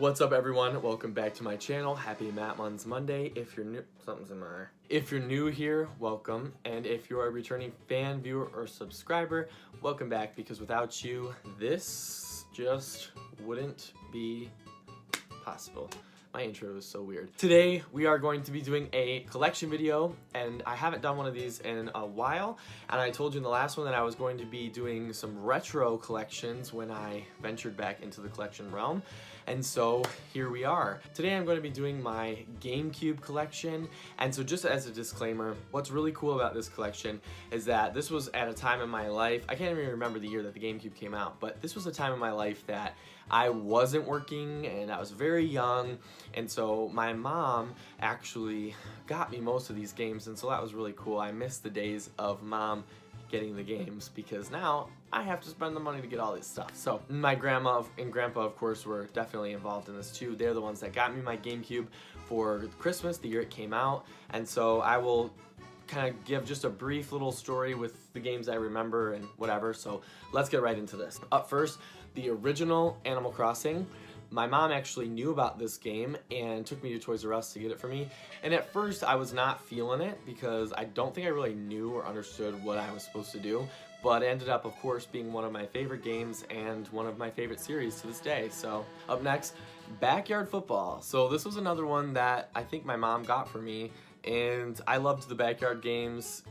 What's up, everyone? Welcome back to my channel. Happy Muns Monday. If you're new, If you're new here, welcome. And if you're a returning fan, viewer, or subscriber, welcome back, because without you, this just wouldn't be possible. My intro is so weird. Today, we are going to be doing a collection video, and I haven't done one of these in a while, and I told you in the last one that I was going to be doing some retro collections when I ventured back into the collection realm, and so here we are. Today, I'm going to be doing my GameCube collection, and so just as a disclaimer, what's really cool about this collection is that this was at a time in my life, I can't even remember the year that the GameCube came out, but this was a time in my life that I wasn't working and I was very young, and so my mom actually got me most of these games, and so that was really cool. I miss the days of mom getting the games because now I have to spend the money to get all this stuff. So my grandma and grandpa, of course, were definitely involved in this too. They're the ones that got me my GameCube for Christmas, the year it came out, and so I will kind of give just a brief little story with the games I remember and whatever. So let's get right into this. Up first, the original Animal Crossing. My mom actually knew about this game and took me to Toys R Us to get it for me. And at first I was not feeling it because I don't think I really knew or understood what I was supposed to do. But it ended up, of course, being one of my favorite games and one of my favorite series to this day. So up next, Backyard Football. So this was another one that I think my mom got for me, and I loved the backyard games.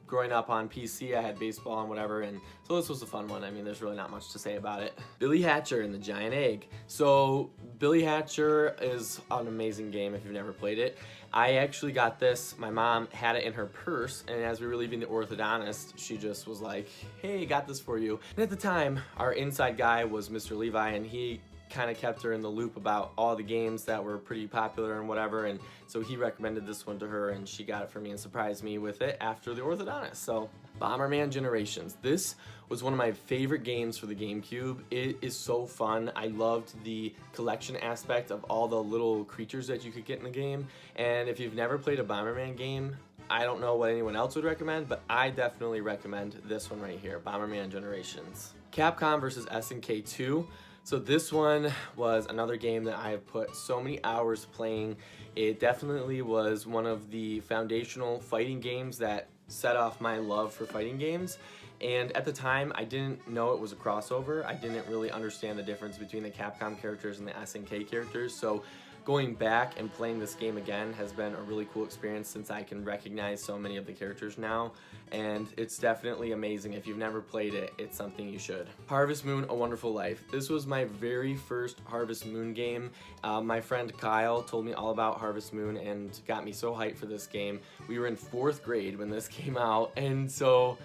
Growing up on PC, I had baseball and whatever, and so this was a fun one. I mean, there's really not much to say about it. Billy Hatcher and the Giant Egg. So Billy Hatcher is an amazing game if you've never played it. I actually got this, my mom had it in her purse, and as we were leaving the orthodontist, she just was like, hey, got this for you. And at the time, our inside guy was Mr. Levi, and he kind of kept her in the loop about all the games that were pretty popular and whatever, and so he recommended this one to her, and she got it for me and surprised me with it after the orthodontist. So Bomberman Generations. This was one of my favorite games for the GameCube. It is so fun. I loved the collection aspect of all the little creatures that you could get in the game, and if you've never played a Bomberman game, I don't know what anyone else would recommend, but I definitely recommend this one right here, Bomberman Generations. Capcom vs. SNK 2. So this one was another game that I have put so many hours playing. It definitely was one of the foundational fighting games that set off my love for fighting games. And at the time, I didn't know it was a crossover. I didn't really understand the difference between the Capcom characters and the SNK characters. So going back and playing this game again has been a really cool experience since I can recognize so many of the characters now, and it's definitely amazing. If you've never played it, it's something you should. Harvest Moon: A Wonderful Life. This was my very first Harvest Moon game. My friend Kyle told me all about Harvest Moon and got me so hyped for this game. We were in 4th grade when this came out, and so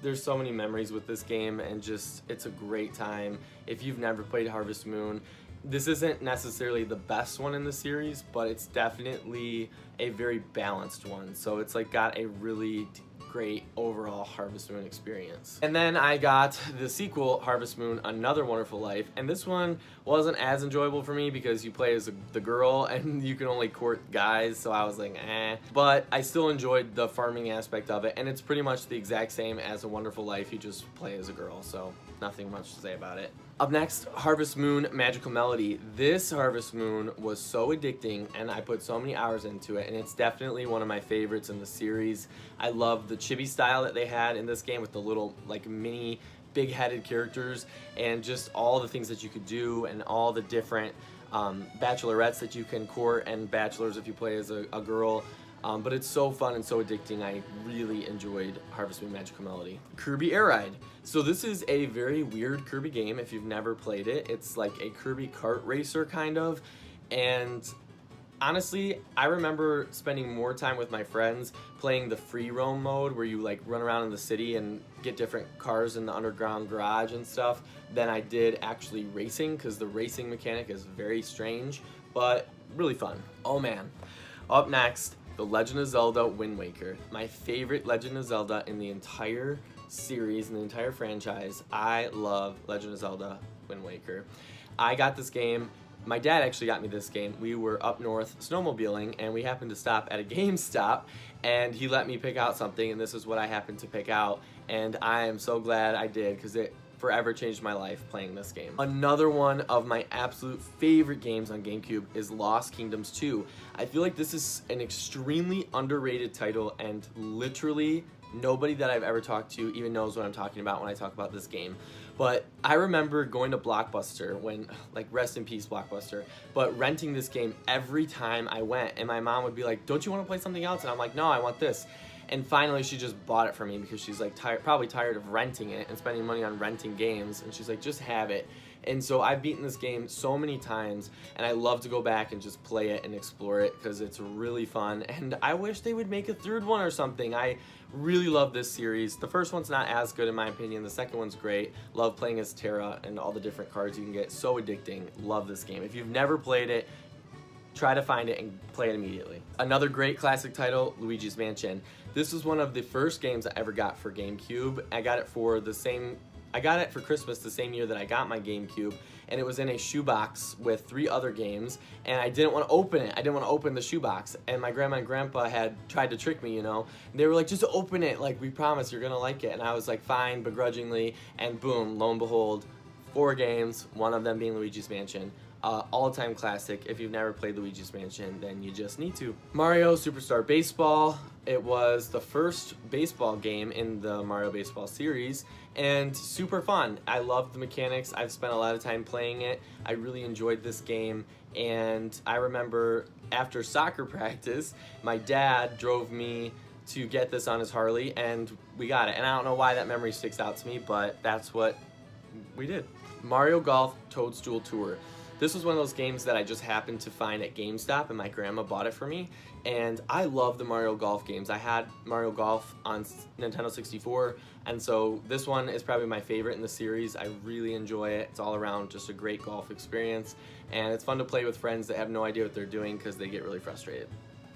there's so many memories with this game, and just it's a great time. If you've never played Harvest Moon, this isn't necessarily the best one in the series, but it's definitely a very balanced one. So it's like got a really great overall Harvest Moon experience. And then I got the sequel, Harvest Moon: Another Wonderful Life, and this one wasn't as enjoyable for me because you play as the girl and you can only court guys, so I was like, eh. But I still enjoyed the farming aspect of it, and it's pretty much the exact same as A Wonderful Life, you just play as a girl, so nothing much to say about it. Up next, Harvest Moon: Magical Melody. This Harvest Moon was so addicting, and I put so many hours into it, and it's definitely one of my favorites in the series. I love the chibi style that they had in this game with the little like mini big-headed characters, and just all the things that you could do, and all the different bachelorettes that you can court, and bachelors if you play as a girl. But it's so fun and so addicting. I really enjoyed Harvest Moon: Magical Melody. Kirby Air Ride. So this is a very weird Kirby game if you've never played it. It's like a Kirby kart racer kind of, and honestly, I remember spending more time with my friends playing the free roam mode where you like run around in the city and get different cars in the underground garage and stuff than I did actually racing, because the racing mechanic is very strange, but really fun. Oh man. Up next, The Legend of Zelda: Wind Waker. My favorite Legend of Zelda in the entire series, in the entire franchise. I love Legend of Zelda: Wind Waker. I got this game, my dad actually got me this game. We were up north snowmobiling, and we happened to stop at a GameStop, and he let me pick out something, and this is what I happened to pick out, and I am so glad I did, because it forever changed my life playing this game. Another one of my absolute favorite games on GameCube is Lost Kingdoms 2. I feel like this is an extremely underrated title, and literally nobody that I've ever talked to even knows what I'm talking about when I talk about this game. But I remember going to Blockbuster when, like, rest in peace Blockbuster, but renting this game every time I went, and my mom would be like, don't you want to play something else? And I'm like, no, I want this. And finally she just bought it for me because she's like probably tired of renting it and spending money on renting games, and she's like, just have it. And so I've beaten this game so many times, and I love to go back and just play it and explore it because it's really fun, and I wish they would make a third one or something. I really love this series. The first one's not as good in my opinion. The second one's great. Love playing as Terra and all the different cards you can get. So addicting. Love this game. If you've never played it, try to find it and play it immediately. Another great classic title, Luigi's Mansion. This was one of the first games I ever got for GameCube. I got it for Christmas the same year that I got my GameCube, and it was in a shoebox with 3 other games, and I didn't want to open it. I didn't want to open the shoebox, and my grandma and grandpa had tried to trick me, you know. They were like, just open it, like, we promise you're gonna like it. And I was like, fine, begrudgingly, and boom, lo and behold, 4 games, one of them being Luigi's Mansion. All-time classic. If you've never played Luigi's Mansion, then you just need to. Mario Superstar Baseball. It was the first baseball game in the Mario Baseball series, and super fun. I love the mechanics. I've spent a lot of time playing it. I really enjoyed this game, and I remember after soccer practice, my dad drove me to get this on his Harley, and we got it. And I don't know why that memory sticks out to me, but that's what we did. Mario Golf Toadstool Tour. This was one of those games that I just happened to find at GameStop, and my grandma bought it for me, and I love the Mario Golf games. I had Mario Golf on Nintendo 64, and so this one is probably my favorite in the series. I really enjoy it. It's all around just a great golf experience, and it's fun to play with friends that have no idea what they're doing because they get really frustrated.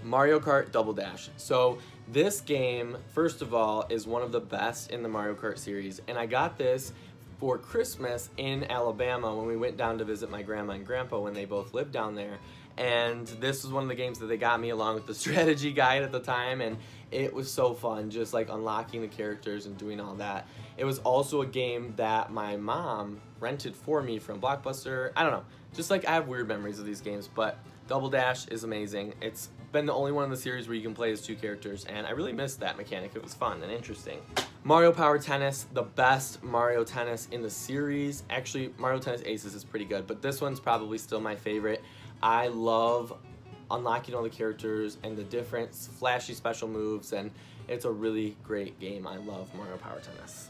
Mario Kart Double Dash. So this game, first of all, is one of the best in the Mario Kart series, and I got this for Christmas in Alabama when we went down to visit my grandma and grandpa when they both lived down there. And this was one of the games that they got me along with the strategy guide at the time, and it was so fun just like unlocking the characters and doing all that. It was also a game that my mom rented for me from Blockbuster. I don't know, just like I have weird memories of these games, but Double Dash is amazing. It's been the only one in the series where you can play as 2 characters, and I really missed that mechanic. It was fun and interesting. Mario Power Tennis, the best Mario Tennis in the series. Actually, Mario Tennis Aces is pretty good, but this one's probably still my favorite. I love unlocking all the characters and the different flashy special moves, and it's a really great game. I love Mario Power Tennis.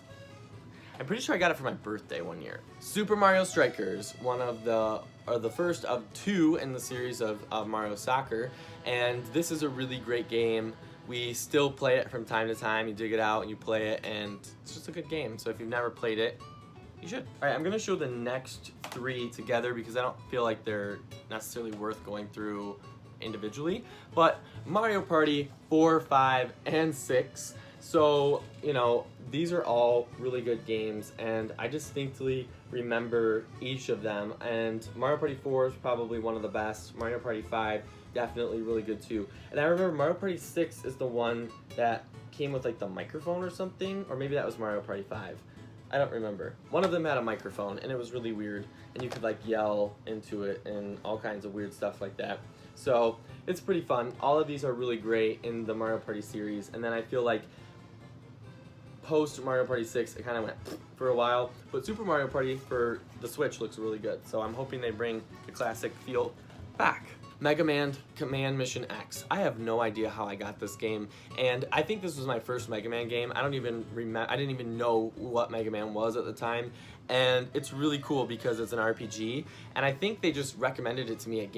I'm pretty sure I got it for my birthday one year. Super Mario Strikers, the first of 2 in the series of Mario Soccer, and this is a really great game. We still play it from time to time. You dig it out and you play it, and it's just a good game. So if you've never played it, you should. All right, I'm gonna show the next 3 together because I don't feel like they're necessarily worth going through individually. But Mario Party 4, 5, and 6. So, you know, these are all really good games, and I distinctly remember each of them. And Mario Party 4 is probably one of the best. Mario Party 5, definitely really good too. And I remember Mario Party 6 is the one that came with like the microphone or something, or maybe that was Mario Party 5. I don't remember. One of them had a microphone, and it was really weird, and you could like yell into it and all kinds of weird stuff like that. So it's pretty fun. All of these are really great in the Mario Party series, and then I feel like post Mario Party 6, it kind of went for a while, but Super Mario Party for the Switch looks really good, so I'm hoping they bring the classic feel back. Mega Man Command Mission X. I have no idea how I got this game, and I think this was my first Mega Man game. I didn't even know what Mega Man was at the time, and it's really cool because it's an RPG, and I think they just recommended it to me at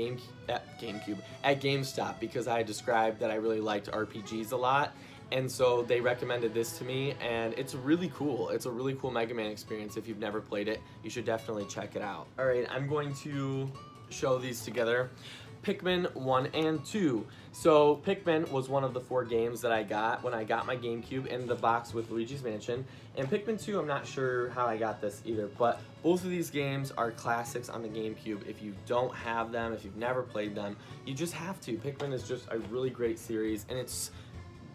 GameStop because I described that I really liked RPGs a lot. And so they recommended this to me, and it's really cool. It's a really cool Mega Man experience. If you've never played it, you should definitely check it out. All right, I'm going to show these together. Pikmin 1 and 2. So Pikmin was one of the 4 games that I got when I got my GameCube in the box with Luigi's Mansion. And Pikmin 2, I'm not sure how I got this either, but both of these games are classics on the GameCube. If you don't have them, if you've never played them, you just have to. Pikmin is just a really great series, and it's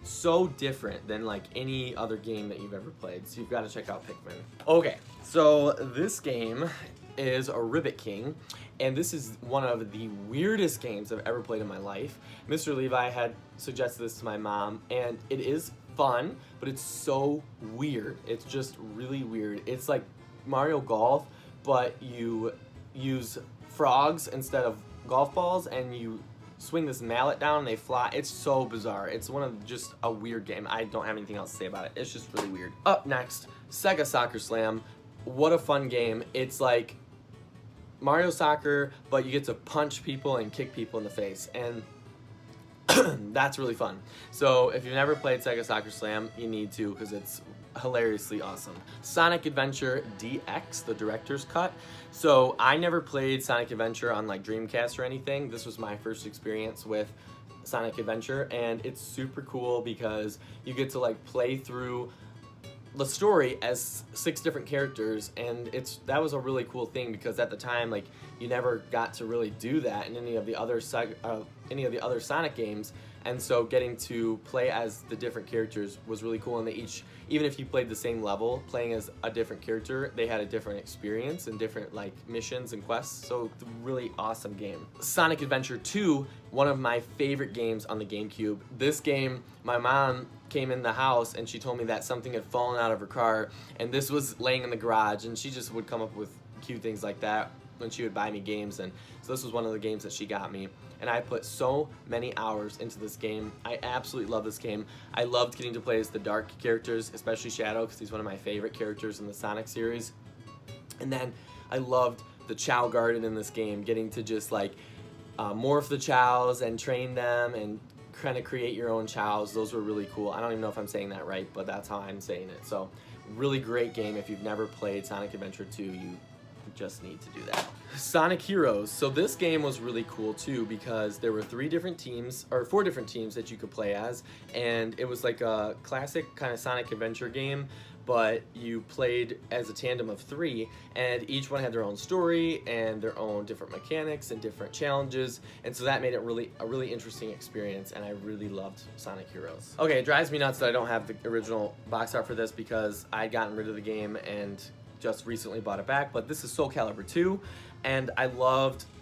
so different than like any other game that you've ever played. So you've got to check out Pikmin. Okay, so this game is a Ribbit King, and this is one of the weirdest games I've ever played in my life. Mr. Levi had suggested this to my mom, and it is fun, but it's so weird. It's just really weird. It's like Mario Golf, but you use frogs instead of golf balls, and you swing this mallet down and they fly. It's so bizarre. It's one of just a weird game. I don't have anything else to say about it. It's just really weird. Up next, Sega Soccer Slam. What a fun game. It's like Mario Soccer, but you get to punch people and kick people in the face, and that's really fun. So if you've never played Sega Soccer Slam, you need to, because it's hilariously awesome. Sonic Adventure DX, the director's cut. So I never played Sonic Adventure on like Dreamcast or anything. This was my first experience with Sonic Adventure, and it's super cool because you get to like play through the story as 6 different characters, and that was a really cool thing because at the time, like, you never got to really do that in any of the other Sonic games, and so getting to play as the different characters was really cool. And they each, even if you played the same level, playing as a different character, they had a different experience and different like missions and quests. So it's a really awesome game. Sonic Adventure 2, one of my favorite games on the GameCube. This game, my mom came in the house and she told me that something had fallen out of her car, and this was laying in the garage, and she just would come up with cute things like that when she would buy me games. And so this was one of the games that she got me, and I put so many hours into this game. I absolutely love this game. I loved getting to play as the dark characters, especially Shadow, because he's one of my favorite characters in the Sonic series. And then I loved the Chow Garden in this game, getting to just like morph the Chows and train them and kind of create your own Chows. Those were really cool. I don't even know if I'm saying that right, but that's how I'm saying it. So really great game. If you've never played Sonic Adventure 2, you just need to do that. Sonic Heroes. So this game was really cool too because there were 4 different teams that you could play as, and it was like a classic kind of Sonic Adventure game, but you played as a tandem of 3, and each one had their own story and their own different mechanics and different challenges, and so that made it a really interesting experience, and I really loved Sonic Heroes. Okay, it drives me nuts that I don't have the original box art for this because I'd gotten rid of the game and just recently bought it back, but this is Soul Calibur 2, and I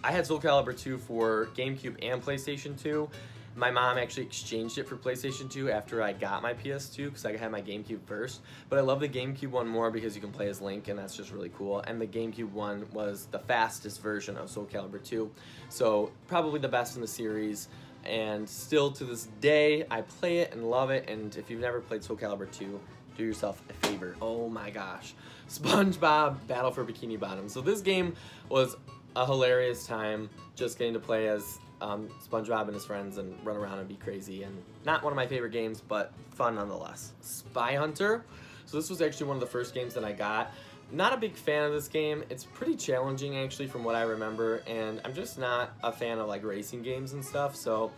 had Soul Calibur 2 for GameCube and PlayStation 2. My mom actually exchanged it for PlayStation 2 after I got my PS2 because I had my GameCube first, but I love the GameCube one more because you can play as Link, and that's just really cool, and the GameCube one was the fastest version of Soul Calibur 2, so probably the best in the series, and still to this day, I play it and love it, and if you've never played Soul Calibur 2, do yourself a favor. Oh my gosh. SpongeBob Battle for Bikini Bottom. So this game was a hilarious time, just getting to play as SpongeBob and his friends and run around and be crazy, and not one of my favorite games, but fun nonetheless. Spy Hunter. So this was actually one of the first games that I got. Not a big fan of this game. It's pretty challenging actually from what I remember, and I'm just not a fan of like racing games and stuff, so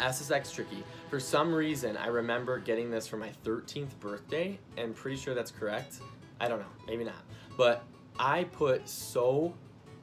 SSX Tricky. For some reason, I remember getting this for my 13th birthday, and pretty sure that's correct. I don't know, maybe not. But I put so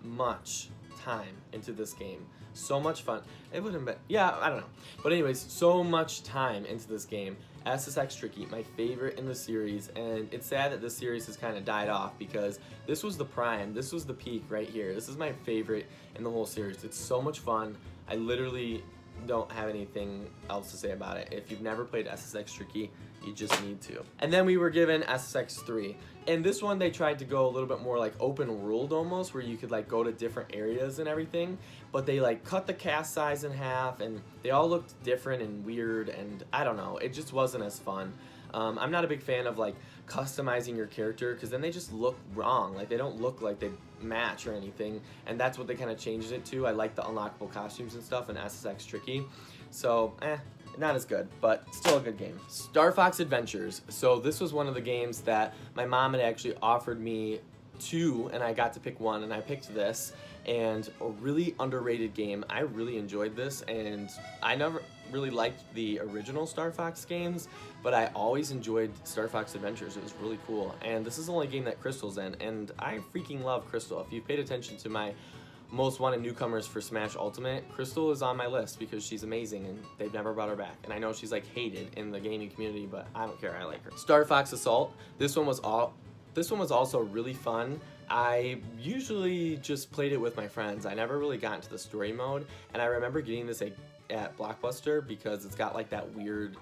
much time into this game. So much fun. It would have been, yeah, I don't know. But anyways, so much time into this game. SSX Tricky, my favorite in the series, and it's sad that this series has kind of died off because this was the prime, this was the peak right here. This is my favorite in the whole series. It's so much fun. I literally don't have anything else to say about it. If you've never played SSX Tricky, you just need to. And then we were given SSX 3. And this one they tried to go a little bit more like open world almost, where you could like go to different areas and everything, but they like cut the cast size in half, and they all looked different and weird, and I don't know, it just wasn't as fun. I'm not a big fan of like customizing your character because then they just look wrong. Like they don't look like they match or anything, and that's what they kind of changed it to. I like the unlockable costumes and stuff in SSX Tricky, so not as good, but still a good game. Star Fox Adventures. So this was one of the games that my mom had actually offered me 2, and I got to pick 1, and I picked this, and a really underrated game. I really enjoyed this, and I never really liked the original Star Fox games, but I always enjoyed Star Fox Adventures. It was really cool, and this is the only game that Crystal's in, and I freaking love Crystal. If you've paid attention to my most wanted newcomers for Smash Ultimate, Crystal is on my list because she's amazing and they've never brought her back. And I know she's like hated in the gaming community, but I don't care, I like her. Star Fox Assault, this one was also really fun. I usually just played it with my friends. I never really got into the story mode, and I remember getting this at Blockbuster because it's got like that weird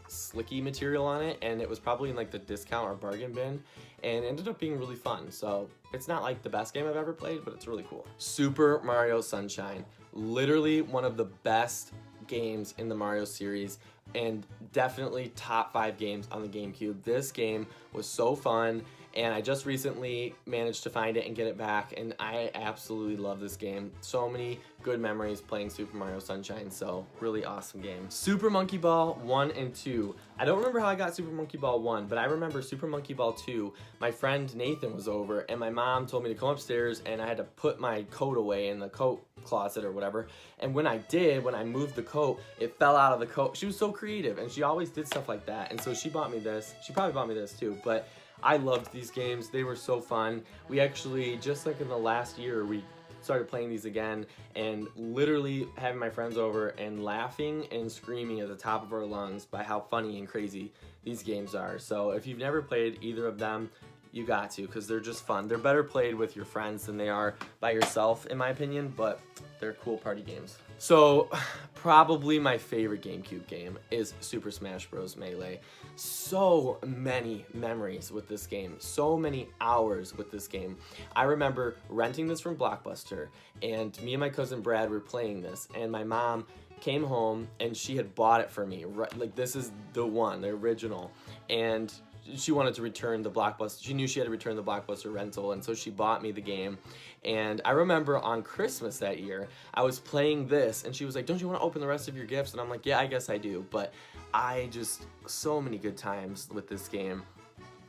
slicky material on it, and it was probably in like the discount or bargain bin, and it ended up being really fun. So it's not like the best game I've ever played, but it's really cool. Super Mario Sunshine, literally one of the best games in the Mario series, and definitely top 5 games on the GameCube. This game was so fun, and I just recently managed to find it and get it back, and I absolutely love this game. So many good memories playing Super Mario Sunshine, so really awesome game. Super Monkey Ball 1 and 2. I don't remember how I got Super Monkey Ball 1, but I remember Super Monkey Ball 2. My friend Nathan was over, and my mom told me to come upstairs, and I had to put my coat away in the coat closet or whatever. And when I did, when I moved the coat, it fell out of the coat. She was so creative, and she always did stuff like that. And so she bought me this. She probably bought me this too, but I loved these games. They were so fun. We actually, just like in the last year, we started playing these again, and literally having my friends over and laughing and screaming at the top of our lungs by how funny and crazy these games are. So if you've never played either of them, you got to, because they're just fun. They're better played with your friends than they are by yourself, in my opinion, but they're cool party games. So probably my favorite GameCube game is Super Smash Bros. Melee. So many memories with this game, so many hours with this game. I remember renting this from Blockbuster, and me and my cousin Brad were playing this, and my mom came home and she had bought it for me. Like, this is the one, the original, and she wanted to return the Blockbuster. She knew she had to return the Blockbuster rental, and so she bought me the game. And I remember on Christmas that year, I was playing this, and she was like, "Don't you want to open the rest of your gifts?" And I'm like, "Yeah, I guess I do." But I just, so many good times with this game.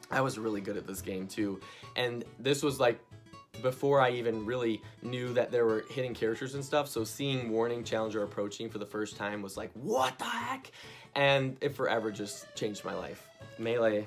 I was really good at this game too. And this was like before I even really knew that there were hidden characters and stuff, so seeing Warning Challenger approaching for the first time was like, what the heck? And it forever just changed my life. Melee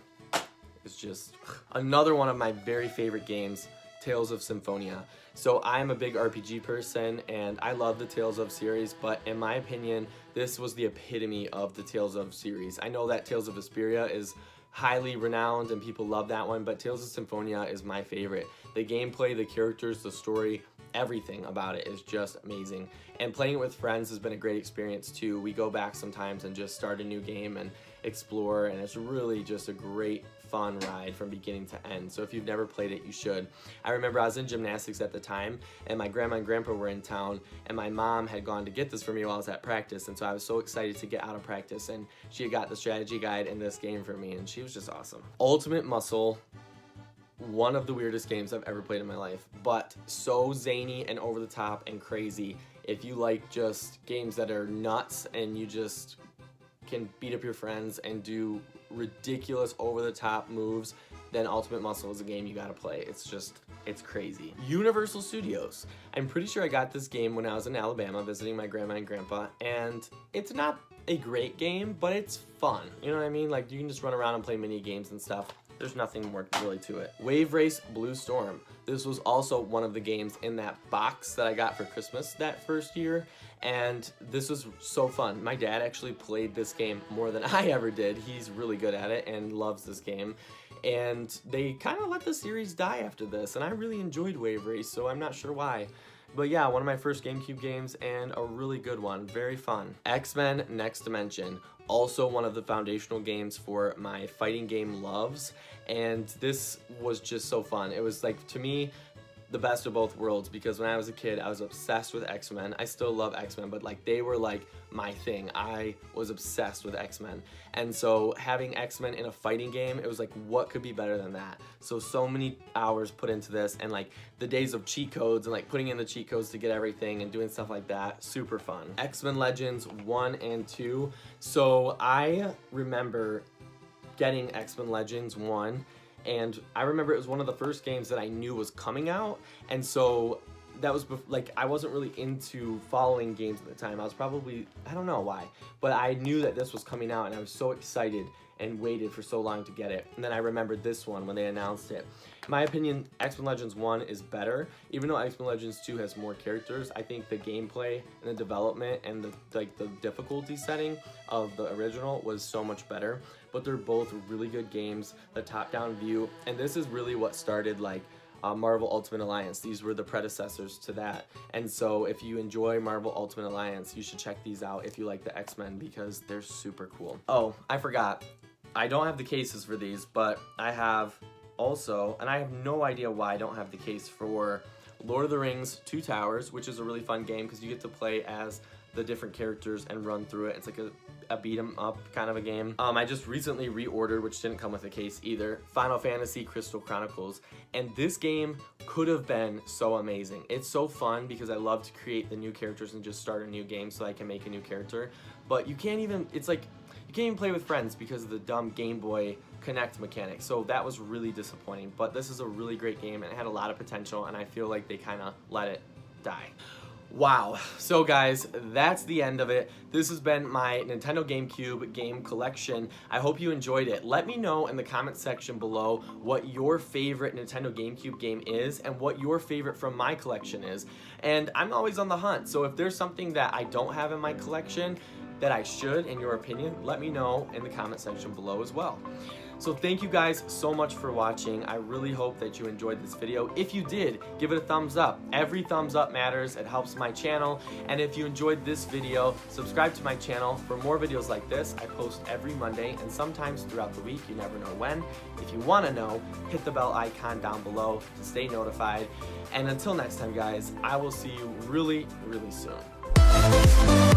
is just another one of my very favorite games, Tales of Symphonia. So I'm a big RPG person, and I love the Tales of series, but in my opinion, this was the epitome of the Tales of series. I know that Tales of Vesperia is highly renowned and people love that one, but Tales of Symphonia is my favorite. The gameplay, the characters, the story, everything about it is just amazing. And playing it with friends has been a great experience too. We go back sometimes and just start a new game and explore, and it's really just a great fun ride from beginning to end. So if you've never played it, you should. I remember I was in gymnastics at the time, and my grandma and grandpa were in town, and my mom had gone to get this for me while I was at practice, and so I was so excited to get out of practice, and she had got the strategy guide in this game for me, and she was just awesome. Ultimate Muscle, one of the weirdest games I've ever played in my life, but so zany and over the top and crazy. If you like just games that are nuts and you just can beat up your friends and do ridiculous over-the-top moves, then Ultimate Muscle is a game you gotta play. It's crazy. Universal Studios. I'm pretty sure I got this game when I was in Alabama visiting my grandma and grandpa, and it's not a great game, but it's fun. You know what I mean? Like, you can just run around and play mini games and stuff. There's nothing more really to it. Wave Race Blue Storm. This was also one of the games in that box that I got for Christmas that first year, and this was so fun. My dad actually played this game more than I ever did. He's really good at it and loves this game, and they kind of let the series die after this, and I really enjoyed Wave Race, so I'm not sure why. But yeah, one of my first GameCube games, and a really good one. Very fun. X-Men Next Dimension. Also one of the foundational games for my fighting game loves, and this was just so fun. It was like, to me, the best of both worlds, because when I was a kid, I was obsessed with X-Men. I still love X-Men, but like, they were like my thing. I was obsessed with X-Men. And so having X-Men in a fighting game, it was like, what could be better than that? So many hours put into this, and like the days of cheat codes and like putting in the cheat codes to get everything and doing stuff like that, super fun. X-Men Legends 1 and 2. So I remember getting X-Men Legends 1, and I remember it was one of the first games that I knew was coming out, and so that was like, I wasn't really into following games at the time. I was probably, I don't know why, but I knew that this was coming out, and I was so excited. and waited for so long to get it. And then I remembered this one when they announced it. In my opinion, X-Men Legends 1 is better. Even though X-Men Legends 2 has more characters, I think the gameplay and the development and the difficulty setting of the original was so much better. But they're both really good games, the top-down view, and this is really what started like Marvel Ultimate Alliance. These were the predecessors to that. And so if you enjoy Marvel Ultimate Alliance, you should check these out if you like the X-Men, because they're super cool. Oh, I forgot. I don't have the cases for these, but I have also, and I have no idea why I don't have the case for Lord of the Rings Two Towers, which is a really fun game because you get to play as the different characters and run through it. It's like a beat 'em up kind of a game. I just recently reordered, which didn't come with a case either, Final Fantasy Crystal Chronicles, and this game could have been so amazing. It's so fun because I love to create the new characters and just start a new game so I can make a new character, but you can't even, it's like, you can't even play with friends because of the dumb Game Boy Connect mechanic, so that was really disappointing. But this is a really great game and it had a lot of potential, and I feel like they kind of let it die. Wow. So guys, that's the end of it. This has been my Nintendo GameCube game collection. I hope you enjoyed it. Let me know in the comment section below what your favorite Nintendo GameCube game is and what your favorite from my collection is. And I'm always on the hunt, so if there's something that I don't have in my collection that I should, in your opinion, let me know in the comment section below as well. So thank you guys so much for watching. I really hope that you enjoyed this video. If you did, give it a thumbs up. Every thumbs up matters. It helps my channel. And if you enjoyed this video, subscribe to my channel for more videos like this. I post every Monday and sometimes throughout the week. You never know when. If you want to know, hit the bell icon down below to stay notified. And until next time, guys, I will see you really, really soon. We'll be right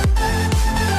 back.